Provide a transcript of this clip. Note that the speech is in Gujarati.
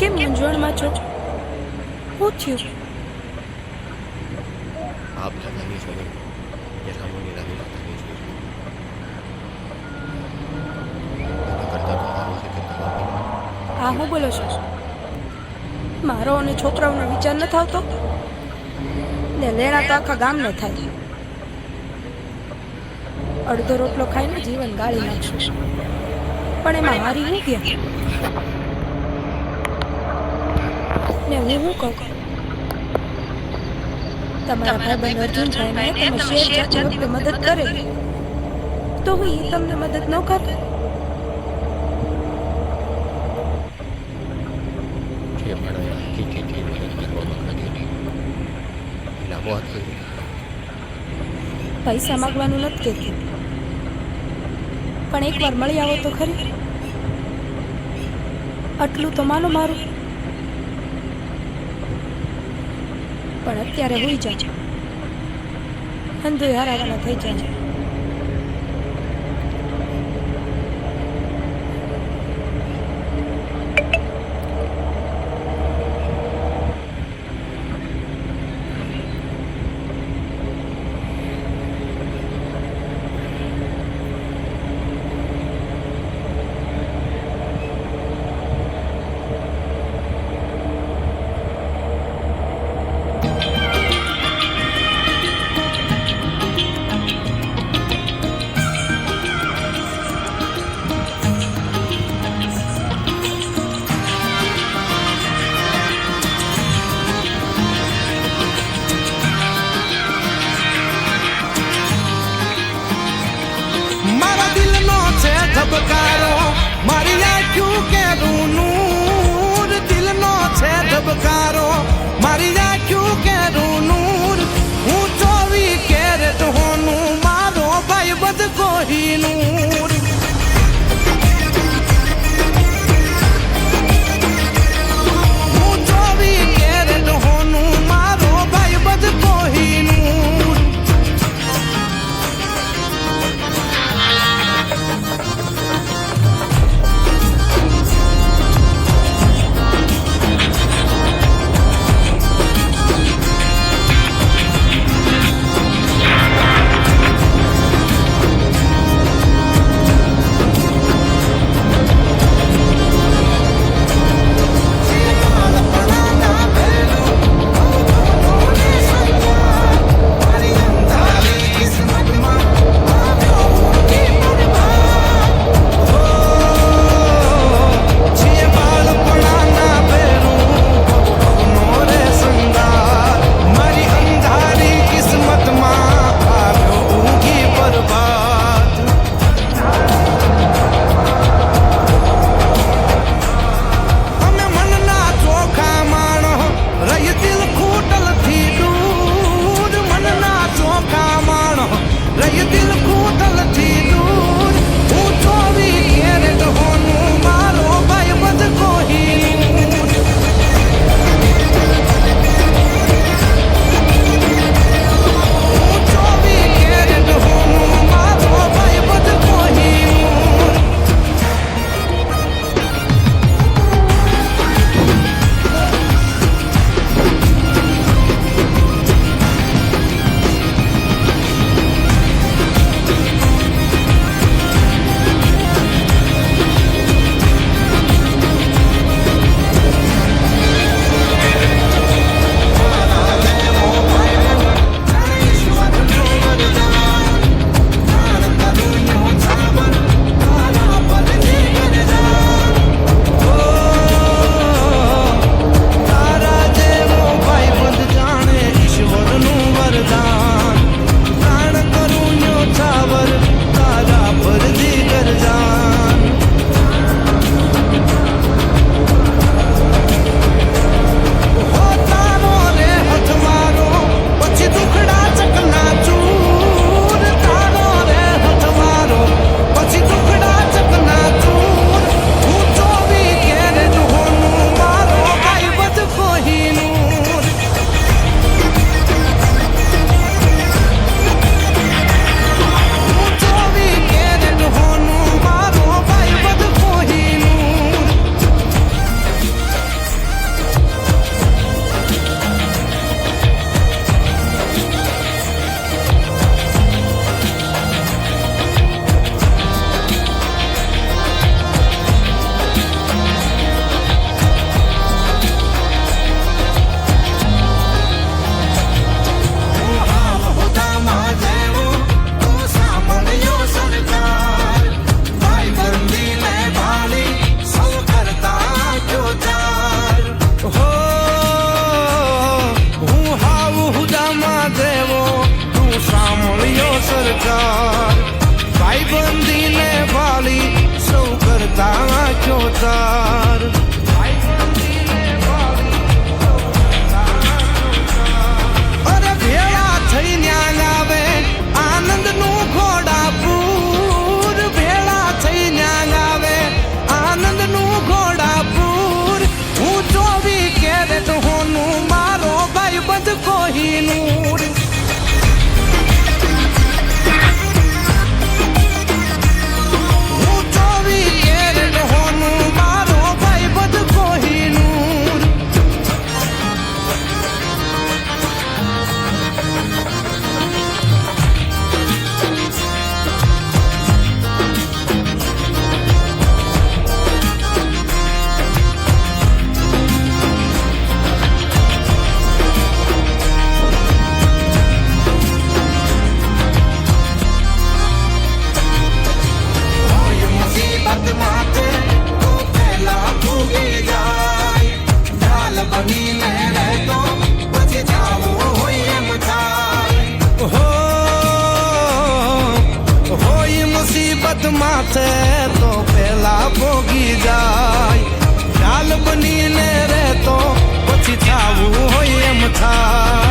કેમ મૂંઝવણમાં છો? શું થયું? આપ દાદાની જોડે યથામૂળની રાની માતાની જોડે એના કરતાં તો સારું છે કે દવા પીવા. આ હું બોલો છો? મારો અને છોકરાઓનો વિચાર ન આવતો ને લેણા તો આખા ગામને થાય. અડધો રોટલો ખાઈને જીવન ગાળી નાખશું, પણ એમાં હારી હું ગયા ને હું શું કહું? તમારા ભાઈબંધ અર્જુનભાઈને તમે શેર જાતી વખતે મદદ કરે તો હું એ તમને મદદ ન કરે? જે માણસે હકીકતથી મદદ કરવા માંગતી હતી એના મોત કર્યું. પૈસા માગવાનું નથી કહેતી, પણ એકવાર મળી આવો તો ખરી. આટલું તો માનો મારું, પણ અત્યારે હોઈ જાય અંધો હારાવાના થઈ જાય. ધબકારો મારી આંખ્યું કેરું નૂર, દિલનો છે ધબકારો મારી આંખ્યું કેરું નૂર. હું 24 કેરેટ હોનું, મારો ભાઈ બધ કોહિનૂર. હું 24 કેરેટ હોનું, મારો ભાઈ બધ કોહિનૂર. કર અરે ભેળા થઈ ન્યાંગ આવે આનંદનું ઘોડાપુર ભેળા થઈ ન્યાંગ આવે આનંદનું ઘોડાપુર હું 24 કેરેટ હોનું મારો ભાઈ બંધ કોહિનૂર હું 24 કેરેટ હોનું મારો ભાઈ બંધ કોહિનૂર કોઈ મુસીબત માથે તો પહેલા ભૂગી જાય ઢાલ બનીને રહેતો પછી જાવું હોય એમ થાય હોય મુસીબત માથે તો પહેલા ભોગી જાય ઢાલ બનીને રહેતો પછી જાવું હોય એમ થાય